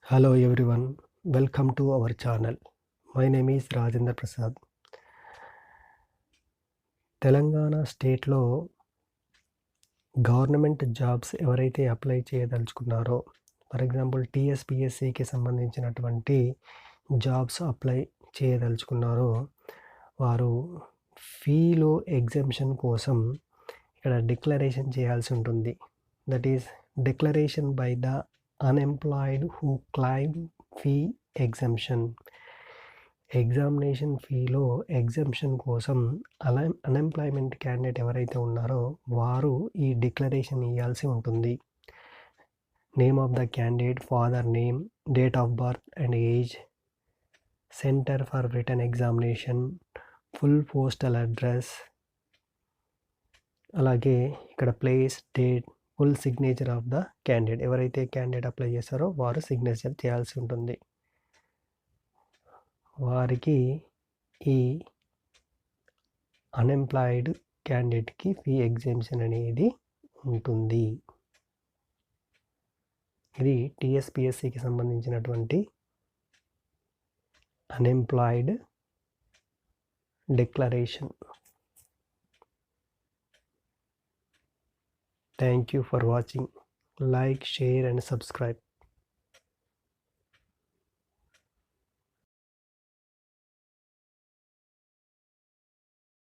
Hello everyone, welcome to our channel. My name is Rajendra Prasad. Telangana స్టేట్లో government jobs ఎవరైతే apply చేయదలుచుకున్నారో, for example టీఎస్పిఎస్సికి సంబంధించినటువంటి jobs apply చేయదలుచుకున్నారో వారు ఫీలో exemption కోసం ఇక్కడ declaration చేయాల్సి ఉంటుంది. That is declaration by the unemployed who claim fee exemption. Examination ఫీలో exemption కోసం అన్ఎంప్లాయ్మెంట్ క్యాండిడేట్ ఎవరైతే ఉన్నారో వారు ఈ డిక్లరేషన్ ఇవ్వాల్సి ఉంటుంది. Name of the candidate, father name, date of birth and age, centre for written examination, full postal address, అలాగే ఇక్కడ place, date, full signature of the candidate. ఎవరైతే క్యాండిడేట్ అప్లై చేస్తారో వారు సిగ్నేచర్ చేయాల్సి ఉంటుంది. వారికి ఈ అన్ఎంప్లాయిడ్ క్యాండిడేట్కి ఫీ ఎగ్జెంప్షన్ అనేది ఉంటుంది. ఇది టీఎస్పిఎస్సికి సంబంధించినటువంటి unemployed declaration. Thank you for watching. Like, share and subscribe.